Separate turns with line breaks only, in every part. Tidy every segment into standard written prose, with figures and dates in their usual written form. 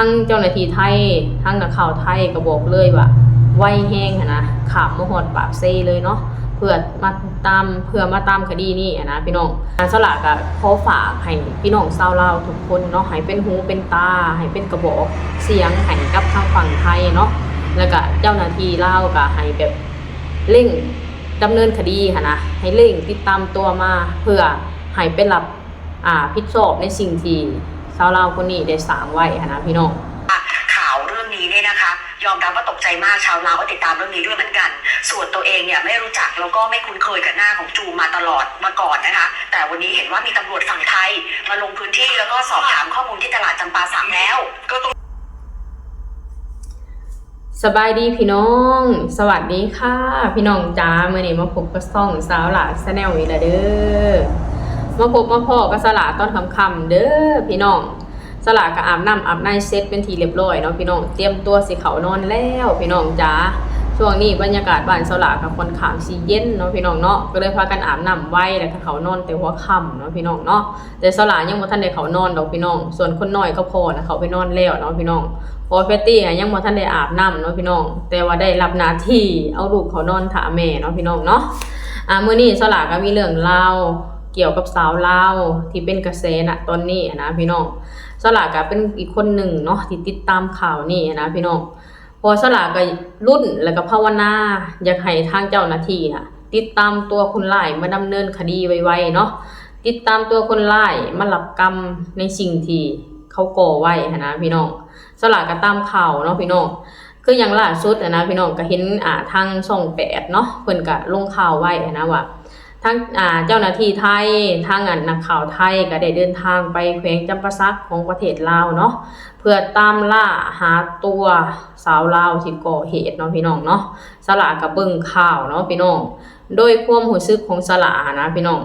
ทั้งเจ้าหน้าที่ไทยทั้งนักข่าวไทยก็บอกเลยว่าไวแห้งนะขามมาหอดปากเซเลยเนาะเพื่อมาตามคดีนี้นะพี่น้องสลากก็ขอฝากให้พี่น้องชาวลาวทุกคนเนาะให้เป็นหูเป็นตาให้เป็นกระบอกเสียงให้กับทางฝั่งไทยเนาะแล้วก็เจ้าหน้าที่ลาวก็ให้แบบเร่งดำเนินคดีนะให้เร่งติดตามตัวมาเพื่อให้ไปรับผิดชอบในสิ่งที่ชาวลาวคนนี้ได้สร้างไว้นะพี่น้อง
ข่าวเรื่องนี้เนี่ยนะคะยอมรับว่าตกใจมากชาวลาวก็ติดตามเรื่องนี้ด้วยเหมือนกันส่วนตัวเองเนี่ยไม่รู้จักแล้วก็ไม่คุ้นเคยกับหน้าของจูมาตลอดมาก่อนนะคะแต่วันนี้เห็นว่ามีตำรวจฝั่งไทยมาลงพื้นที่แล้วก็สอบถามข้อมูลที่ตลาดจำปาสักแล้วก็ต้อง
สบายดีพี่น้องสวัสดีค่ะพี่น้องจ้าเมื่อนี้มาพบกับซ่องสาวหลาชาแนลอีกแล้วเด้อมาพบมาพ่อกับสลาตอนค่ำๆเด้อพี่น้องสลาก็อาบน้ำอาบในเซ็ตเป็นทีเรียบร้อยเนาะพี่น้องเตรียมตัวสิเขานอนแล้วพี่น้องจ้าช่วงนี้บรรยากาศบ้านสลากับคนขางสีเย็นเนาะพี่น้องเนาะก็เลยพากันอาบน้ำไว้แล้วก็เขานอนแต่หัวค่ำเนาะพี่น้องเนาะแต่สลายังบ่ทันได้เขานอนดอกพี่น้องส่วนคนน้อยก็พอนะเขาไปนอนแล้วเนาะพี่น้องพอเฟตตี้ยังบ่ทันได้อาบน้ำเนาะพี่น้องแต่ว่าได้รับหน้าที่เอาลูกเขานอนถาแม่เนาะพี่น้องเนาะมื้อนี้สลาก็มีเรื่องเล่าเกี่ยวกับสาวลาวที่เป็นกระแสณตอนนี้นะพี่น้องสลาก็เป็นอีกคนหนึ่งเนาะที่ติดตามข่าวนี่นะพี่น้องพอสลาก็รุ่นแล้วก็ภาวนาอยากให้ทางเจ้าหน้าที่น่ะติดตามตัวคนร้ายมาดำเนินคดีไวๆเนาะติดตามตัวคนร้ายมารับกรรมในสิ่งที่เขาก่อไว้นะพี่น้องสลาก็ตามข่าวเนาะพี่น้องคืออย่างล่าสุดนะพี่น้องก็เห็นทางช่อง8เนาะเพิ่นก็ลงข่าวไว้นะว่าทั้งเจ้าหน้าที่ไทยทางนักข่าวไทยก็ได้เดินทางไปแขวงจำปาสักของประเทศลาวเนาะเพื่อตามล่าหาตัวสาวลาวที่ก่อเหตุเนาะพี่น้องเนาะสลากับเบิ่งข่าวเนาะพี่น้องโดยความรู้สึกของสลานะพี่น้อง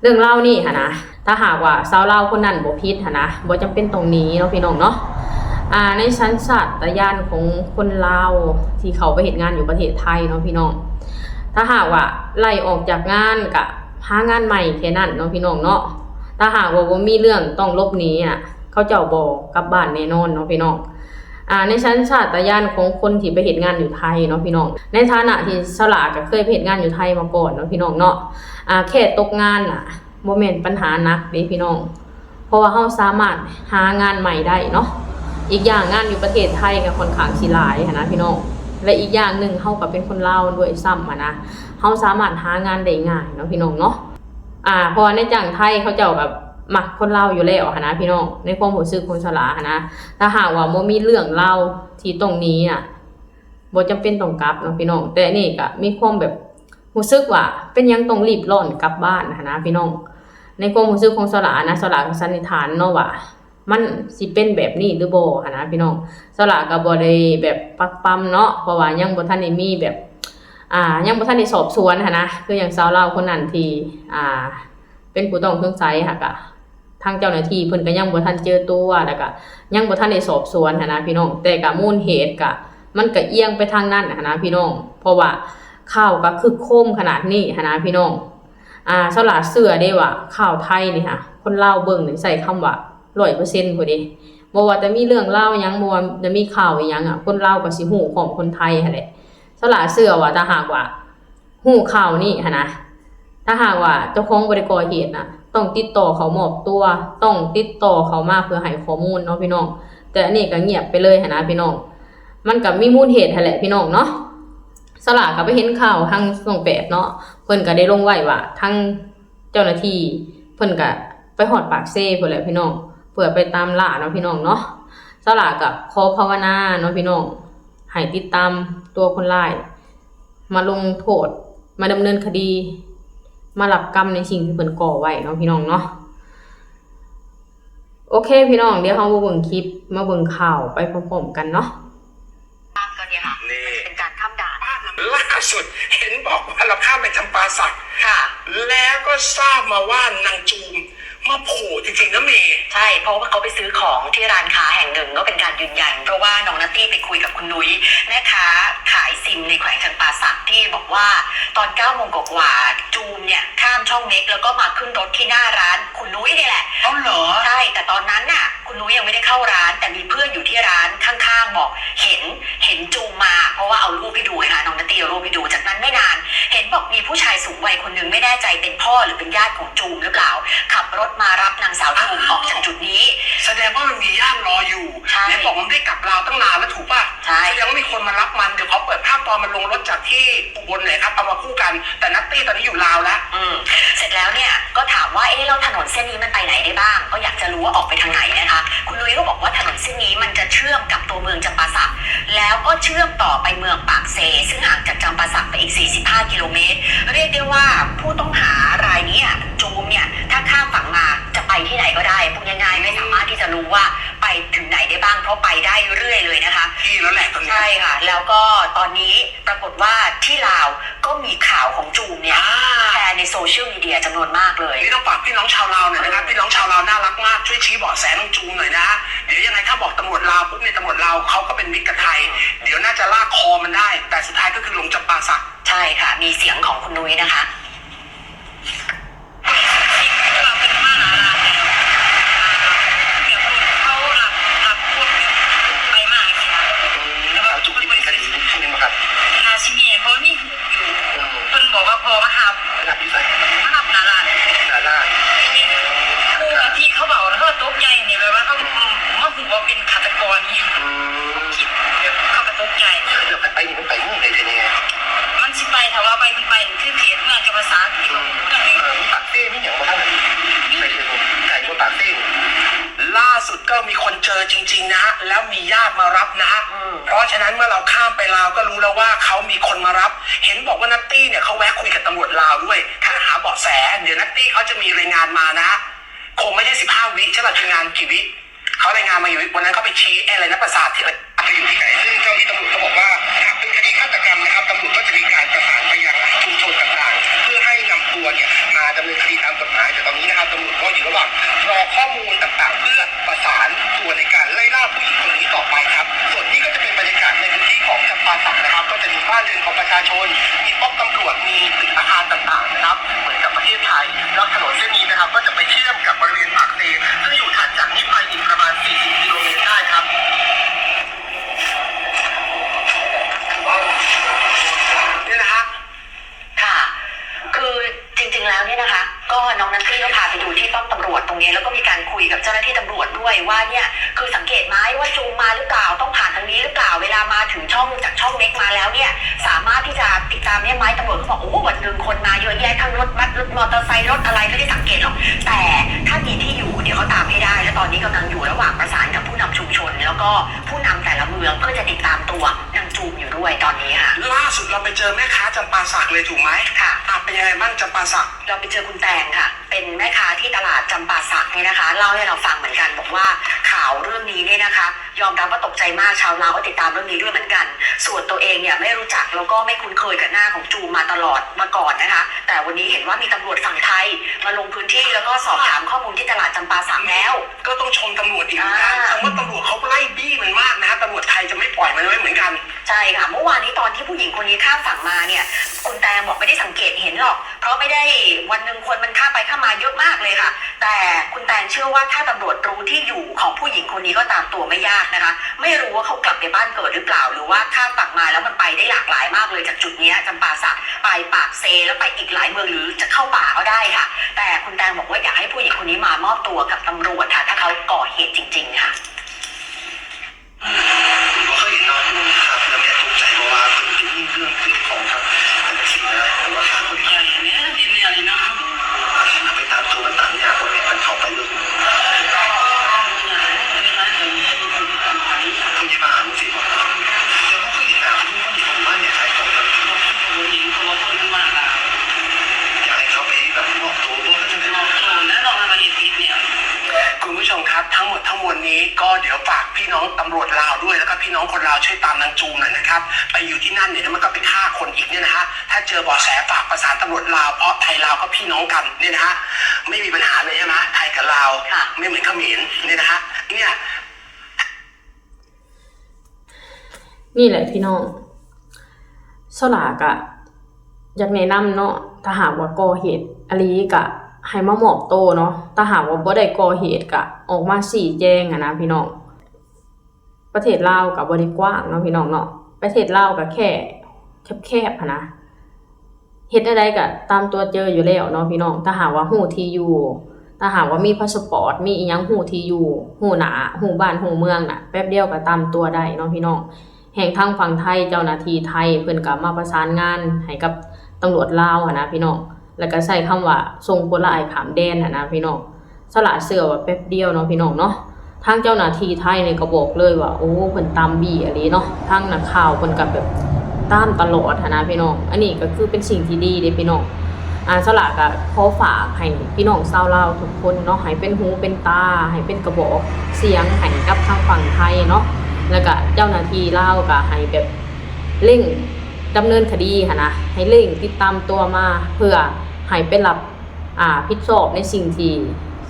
เรื่องเล่านี่นะถ้าหากว่าสาวลาวคนนั้นบ่ผิดนะบ่จำเป็นตรงนี้เนาะพี่น้องเนาะในชั้นสัตยานของคนลาวที่เขาไปเฮ็ดงานอยู่ประเทศไทยเนาะพี่น้องถ้าหากว่าไล่ออกจากงานกับหางานใหม่แค่นั้นเนาะพี่น้องเนาะถ้าหากว่าบ่มีเรื่องต้องลบหนีเขาเจ้าบ่กลับบ้านแน่นอนเนาะพี่น้องในชั้นชาตญาณของคนที่ไปเฮ็ดงานอยู่ไทยเนาะพี่น้องในฐานะที่สลาก็เคยไปเฮ็ดงานอยู่ไทยมาก่อนเนาะพี่น้องเนาะแค่ตกงานบ่แม่นปัญหาหนักเด้พี่น้องเพราะว่าเฮาสามารถหางานใหม่ได้เนาะอีกอย่างงานอยู่ประเทศไทยก็ค่อนข้างสิหลายนะพี่น้องและอีกอย่างหนึ่งเฮาก็เป็นคนลาวด้วยซ้ำนะเฮาสามารถหางานได้ง่ายเนาะพี่น้องเนาะเพราะในจ้างไทยเขาเจ้าแบบมักคนลาวอยู่แล้วนะพี่น้องในความรู้สึกคนสลานะถ้าหากว่าบ่มีเรื่องเล่าที่ตรงนี้บ่จำเป็นต้องกลับเนาะพี่น้องแต่นี่ก็มีความแบบรู้สึกว่าเป็นยังต้องรีบร้อนกลับบ้านนะพี่น้องในความรู้สึกของสลานะสลาก็สันนิษฐานเนาะว่ามันสิเป็นแบบนี้หรือบ่นะพี่น้องสลาก็บ่ได้แบบปักปั๊มเนาะเพราะว่ายังบ่ทันได้มีแบบยังบ่ทันได้สอบสวนนะคืออย่างสาวลาวคนนั้นที่เป็นผู้ต้องสงสัยก็ทางเจ้าหน้าที่เพิ่นก็ยังบ่ทันเจอตัวแล้วก็ยังบ่ทันได้สอบสวนนะพี่น้องแต่ก็มูลเหตุก็มันก็เอียงไปทางนั้นนะพี่น้องเพราะว่าข่าวก็คือโคมขนาดนี้นะพี่น้องสลาเชื่อได้ว่าข่าวไทยนี่คนลาวเบิ่งนี่ใส่คำว่า100%พุ่นเด้บ่ว่าจะมีเรื่องเล่าหยังบ่ว่าจะมีข่าวอีหยังคนลาวก็สิฮู้ของคนไทยหั่นแหละสลาเชื่อว่าถ้าหากว่าฮู้ข่าวนี่นะถ้าหากว่าเจ้าของบ่ได้ก่อเหตุต้องติดต่อเขามอบตัวต้องติดต่อเขามาเพื่อให้ข้อมูลเนาะพี่น้องแต่อันนี้ก็เงียบไปเลยนะพี่น้องมันก็มีมูลเหตุหั่นแหละพี่น้องเนาะสลาก็ไปเห็นข่าวทางช่อง8เนาะเพิ่นก็ได้ลงไว้ว่าทางเจ้าหน้าที่เพิ่นก็ไปฮอดปากเซ่พุ่นแหละพี่น้องเพื่อไปตามล่าเนาะพี่น้องเนาะสลากับขอภาวนาเนาะพี่น้องให้ติดตามตัวคนร้ายมาลงโทษมาดำเนินคดีมารับกรรมในสิ่งที่เพิ่นก่อไว้เนาะพี่น้องเนาะโอเคพี่น้องเดี๋ยวเรามาเบิ่งคลิปมาเบิ่งข่าวไปพร้อมๆกันเนาะ
ก็เนี่ยค่ะเป็นการข้ามด่านล่าสุดเห็นบอกว่าเราข้ามไปจำปาสักค่ะแล้วก็ทราบมาว่านางจูมมาโผล่จริงๆนะเมย์ใช่เพราะว่าเขาไปซื้อของที่ร้านค้าแห่งหนึ่งก็เป็นการยืนยันเพราะว่าน้องณ ตี้ไปคุยกับคุณนุ้ยแม่ค้าขายซิมในแขวงจำปาสักที่บอกว่าตอน9 โมงกว่าๆจูมเนี่ยข้ามช่องเม็กแล้วก็มาขึ้นรถที่หน้าร้านคุณนุ้ยนี่แหละ
เอาเหรอ
ใช่แต่ตอนนั้นน่ะคุณนุ้ยยังไม่ได้เข้าร้านแต่มีเพื่อนอยู่ที่ร้านข้างๆบอกเห็นจูมมาเพราะว่าเอารูปให้ดูค่ะน้องนัตตี้เอารูปให้ดูจากนั้นไม่นานเห็นบอกมีผู้ชายสูงวัยคนหนึ่งไม่แน่ใจเป็นพ่อหรือเป็นญาติของจูมหรือเปล่าขับรถมารับนางสาวจูมออกจากจุดนี้
แสดงว่ามันมีญาติรออยู่แล้วบอกมันไม่ได้กลับลาวตั้งนานแล้วถูกป่ะ
ใช่
แสดงว่ามีคนมารับมันเดี๋ยวเขาเปิดภาพตอนมันลงรถจากที่อุบลเลยครับเอามาคู่กันแต่นัตตี้ตอนนี้อยู่ลาวแล้ว
เสร็จแล้วเนี่ยก็ถามว่าเราถนนเส้นนี้มันไปไหนได้บ้างก็อยากจะรู้ว่าออกไปทางไหนนะคะคุณนุ้ยก็บอกว่าถนนเส้นนี้มันจะเชื่อมกับตัวเมืองจำปาสักแล้วก็เชื่อมต่อไปเมืองปากเซซึ่งห่างจากจำปาสักไปอีก45 กิโลเมตรเรียกได้ว่าผู้ต้องหารายนี้จูมเนี่ยถ้าข้ามฝั่งมาจะไปที่ไหนก็ได้พูดง่ายๆไม่สามารถที่จะรู้ว่าไปถึงไหนได้บ้างเพราะไปได้เรื่อยเลยนะคะ
ที่แล้วแหละตรงนี้
ใช่ค่ะแล้วก็ตอนนี้ปรากฏว่าที่ลาวก็มีข่าวของจูมเนี่ยแชร์ในโซเชียลมีเดียจำนวนมากเลย
นี่ต้องฝากพี่น้องชาวลาวหน่อยนะครับพี่น้องชาวลาวน่ารักมากช่วยชี้เบาะแสน้องจูมหน่อยนะเดี๋ยวยังไงถ้าบอกตำรวจลาวปุ๊บเนี่ยตำรวจลาวเขาก็เป็นมิตรกับไทยเดี๋ยวน่าจะลากคอมันได้แต่สุดท้ายก็คือลงจำปาสัก
ใช่ค่ะมีเสียงของคุณนุ้ยนะคะ
บอกว่าพอมาหับที่ไหนมาหับนาลา
คู่กับที่เขาบอกแล้วเขาโต๊ะใหญ่เนี่ยแบบว่าเขาหูว่าเป็นฆาตกรนี่คิดแบบเขากระตกใจ
เดี๋ยวไปนี่มันไปเมื่อไหร่จะยังไง
มันสิไปถ้าว่าไปคือเขตเมืองจำปาสักที่
มีปากเต้ไม่อย่างว่าท่านไปเที่ยวไก่บนปากเต้ล่าสุดก็มีคนเจอจริงๆนะฮะแล้วมีญาติมารับนะฮะเพราะฉะนั้นเมื่อเราข้ามไปลาวก็รู้แล้วว่าเขามีคนมารับเห็นบอกว่านัตตี้เนี่ยเขาแวะคุยกับตำรวจลาวด้วยถ้าหาเบาะแสเดี๋ยวนัตตี้เขาจะมีรายงานมานะฮะคงไม่ใช่15 วิใช่ไหมทีมงานกี่วิเขารายงานมาอยู่วันนั้นเขาไปชี้อะไรนะประสาทที่ไปอยู่ที่ไหนซึ่งเจ้าที่ตำรวจเขาบอกว่าหากเป็นคดีฆาตกรรมนะครับตำรวจก็จะมีการประสานไปยังชุมชนต่างๆเพื่อให้นำตัวเนี่ยมาดำเนินคดีตามกฎหมายแต่ตอนนี้นะครับตำรวจก็อยู่ระหว่างรอข้อมูลต่างๆเพื่อประสานตัวในการไล่ล่าผู้หญิงคนนี้ต่อไปครับส่วนนี้ก็จะเป็นบรรยากาศในพื้นที่ของจำปาสักนะครับก็จะมีบ้านเรือนของประชาชนมีป้อมตำรวจมีตึกอาคารต่างๆนะครับเหมือนกับประเทศไทยแล้วถนนเส้นนี้นะครับก็จะไปเชื่อมกับบริเวณปากเซซึ่งอยู่ถัดจากนี้ไปอีกประมาณ40 กิโลเมตรได้ครับนี่นะฮะ
ค่ะคือจริงๆแล้วเนี่ยนะคะก็น้องนัตตี้ก็พาไปดูที่ป้อมตำรวจตรงนี้แล้วก็มีการคุยกับเจ้าหน้าที่ตำรวจด้วยว่าเนี่ยคือสังเกตไหมว่าจูงมาหรือเปล่าต้องผ่านทางนี้หรือเปล่าเวลามาถึงช่องจากช่องเม็กมาแล้วเนี่ยสามารถที่จะติดตามเนี่ยไหมตำรวจเขาบอกโอ้วันหนึ่งคนมาเยอะแยะทั้งรถบัสรถมอเตอร์ไซค์รถอะไรไม่ได้สังเกตหรอกแต่ถ้ามีที่อยู่เดี๋ยวเขาตามให้ได้และตอนนี้กำลังอยู่ระหว่างประสานกับผู้นำชุมชนแล้วก็ผู้นำแต่ละเมืองเพื่อจะติดตามตัวนางจูมอยู่ด้วยตอนนี้ค่ะ
ล่าสุดเราไปเจอแม่ค้าจำปาสักเลยถูกไหม
ค่ะ
เป็นยังไงบ้างจำปาสัก
เราไปเจอคุณแตงค่ะเป็นแม่ค้าที่ตลาดจำปาสักเนี่ยนะคะเล่าให้เราฟังเหมือนกันบอกว่าข่าวเรื่องนี้เนี่ยนะคะยอมรับว่าตกใจมากชาวลาวก็ติดตามเรื่องนี้ด้วยเหมือนกันส่วนตัวเองเนี่ยไม่รู้จักแล้วก็ไม่คุ้นเคยกับหน้าของจูมมาตลอดมาก่อนนะคะแต่วันนี้เห็นว่ามีตำรวจฝั่งไทยมาลงพื้นที่แล้วก็สอบถามข้อมูลที่ตลาดจำปาสักแล้ว
ก็ต้องชมตำรวจอีกเหมือนกันแต่ว่าตำรวจเขาไล่บี้มันมากนะตำรวจไทยจะไม่ปล่อยมันไว้เหมือนกัน
ใช่ค่ะเมื่อวานนี้ตอนที่ผู้หญิงคนนี้ข้ามฝั่งมาเนี่ยคุณแตงบอกไม่ได้สังเกตเห็นหรอกเพราะไม่ได้วันหนึ่งคนมันข้ามไปข้ามมาเยอะมากเลยค่ะแต่คุณแตงเชื่อว่าถ้าตำรวจรู้ที่อยู่ของผู้หญิงคนนี้ก็ตามตัวไม่ยากนะคะไม่รู้ว่าเขากลับไปบ้านเกิดหรือเปล่าหรือว่าข้ามฝั่งมาแล้วมันไปได้หลากหลายมากเลยจากจุดนี้จำปาสักไปปากเซแล้วไปอีกหลายเมืองหรือจะเข้าป่าก็ได้ค่ะแต่คุณแตงบอกว่าอยากให้ผู้หญิงคนนี้มามอบตัวกับตำรวจค่ะถ้าเขาก่อเหตุจริงๆค่ะ
ก็เคยเห็นน้องครับแล้วแม่ตกใจเพราะว่าเป็นเรื่องของครับเป็นสิ่งอะไรแต่ว่าคนใหญ่เนี่ยดินเนี่ยเลยนะไปตามตัวมันต่างยากคนเนี่ยมันเข้าไปลึกคุณจะมาหาสิบอกเดี๋ยวเขาเคยเห็นนะคุณคนอยู่บ้านเนี่ยขายของแล้วผู้หญิงตัวคนมากอ่ะอยากให้เขาไปแบบมอบตัวเพราะเขาจะไปมอบตัวแล้วเราทำอะไรผิดเนี่ยคุณผู้ชมครับทั้งหมดทั้งมวลนี้ก็เดี๋ยวฝากพี่น้องตำรวจลาวด้วยแล้วก็พี่น้องคนลาวช่วยตามนางจูมหน่อยนะครับไปอยู่ที่นั่นเนี่ยมันก็ไปฆ่าคนอีกเนี่ยนะฮะถ้าเจอเบาะแสฝากประสานตำรวจลาวเพราะไทยลาวก็พี่น้องกันเนี่ยนะฮะไม่มีปัญหาเลยใช่ไหมไทยกับลาวไม่เหมือนเขมรเนี่ยนะฮะเนี่ย
นี่แหละพี่น้องสลากะอยากแนะนำเนาะถ้าหากว่าก่อเหตุอลีกะให้มามอบโตวเนาะถ้าหากว่าบ่ได้ก่อเหตุกะออกมาชี้แจงนะพี่น้องประเทศลาวก็บ่ได้กว้างเนาะพี่น้องเนาะประเทศลาวก็แค่แคบๆนะเฮ็ดอะไรก็ตามตัวเจออยู่แล้วเนาะพี่น้องถ้าหากว่าฮู้ที่อยู่ถ้าหากว่ามีพาสปอร์ตมีอีหยังฮู้ที่อยู่ฮู้หน้าฮู้บ้านฮู้เมืองน่ะแป๊บเดียวก็ตามตัวได้เนาะพี่น้องแห่งทางฝั่งไทยเจ้าหน้าที่ไทยเพิ่นก็มาประสานงานให้กับตำรวจลาวนะพี่น้องแล้วก็ใช้คำว่าส่งผู้ร้ายข้ามแดนนะพี่น้องสละเสื้อว่าแป๊บเดียวเนาะพี่น้องเนาะทางเจ้าหน้าที่ไทยนี่ก็บอกเลยว่าโอ้เพิ่นตามบี้อะลีเนาะทางนักข่าวเพิ่นก็แบบตามตลอดนะพี่น้องอันนี้ก็คือเป็นสิ่งที่ดีเด้พี่น้องสละก็ขอฝากให้พี่น้องชาวลาวทุกคนเนาะให้เป็นหูเป็นตาให้เป็นกระบอกเสียงให้กับทางฝั่งไทยเนาะแล้วก็เจ้าหน้าที่ลาวก็ให้แบบเร่งดำเนินคดีนะให้เร่งติดตามตัวมาเพื่อให้ไปรับผิดชอบในสิ่งที่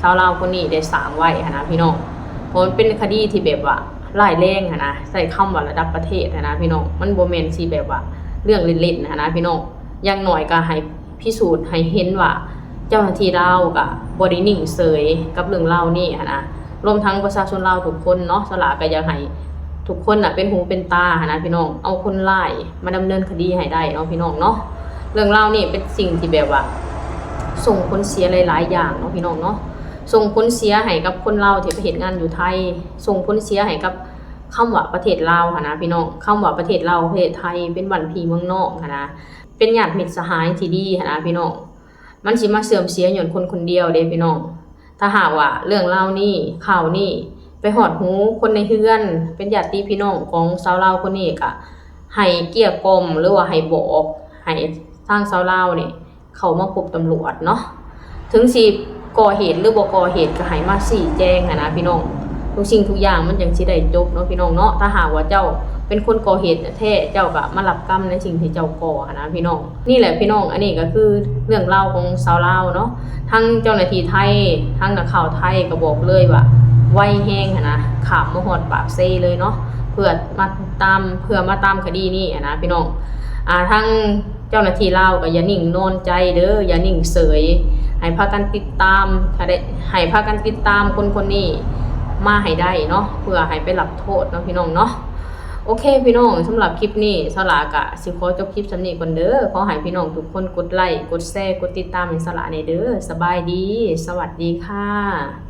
ชาวลาวคนนี้ได้สร้างไว้นะพี่น้องเพราะมันเป็นคดีที่แบบว่าร้ายแรงนะใส่คำว่าระดับประเทศนะพี่น้องมันบ่แม่นสิแบบว่าเรื่องเล่นๆนะพี่น้องอย่างน้อยก็ให้พิสูจน์ให้เห็นว่าเจ้าหน้าที่ลาวก็บ่ได้นิ่งเฉยกับเรื่องราวนี้นะรวมทั้งประชาชนลาวทุกคนเนาะสละก็อยากให้ทุกคนน่ะเป็นหูเป็นตานะพี่น้องเอาคนร้ายมาดำเนินคดีให้ได้เนาะพี่น้องเนาะเรื่องราวนี่เป็นสิ่งที่แบบว่าส่งผลเสียหลายๆอย่างเนาะพี่น้องเนาะส่งผลเสียให้กับคนลาวที่ไปเฮ็ดงานอยู่ไทยส่งผลเสียให้กับคำว่าประเทศลาวนะพี่น้องคำว่าประเทศลาวประเทศไทยเป็นบ้านพี่เมืองนอกนะเป็นญาติมิตรสหายที่ดีนะพี่น้องมันสิมาเสื่อมเสียย้อนคนคนเดียวเด้พี่น้องถ้าหากว่าเรื่องราวนี้ข่าวนี้ไปหอดหูคนในเฮือนเป็นญาติพี่น้องของชาวลาวคนนี้ก็ให้เกลี้ยกล่อมหรือว่าให้บอกให้ทางชาวลาวนี่เข้ามาพบตำรวจเนาะถึงสิก่อเหตุหรือบ่ก่อเหตุก็ให้มาชี้แจงนะพี่น้องทุกสิ่งทุกอย่างมันจังสิได้จบเนาะพี่น้องเนาะถ้าหากว่าเจ้าเป็นคนก่อเหตุแท้เจ้าก็มารับกรรมในสิ่งที่เจ้าก่อนะพี่น้องนี่แหละพี่น้องอันนี้ก็คือเรื่องเล่าของชาวลาวเนาะทั้งเจ้าหน้าที่ไทยทั้งนักข่าวไทยก็บอกเลยว่าไวแห้งนะขามมาฮอดปากเซเลยเนาะเพื่อมาตามคดีนี้นะพี่น้องทั้งเจ้าหน้าที่ลาวก็อย่านิ่งนอนใจเด้ออย่านิ่งเฉยให้พากันติดตามให้พากันติดตามคนนี้มาให้ได้เนาะเพื่อให้ไปรับโทษเนาะพี่น้องเนาะโอเคพี่น้องสำหรับคลิปนี้สลากะสิขอจบคลิปสำนี้ก่อนเด้อขอให้พี่น้องทุกคนกดไลค์กดแชร์กดติดตามให้สละในเด้อสบายดีสวัสดีค่ะ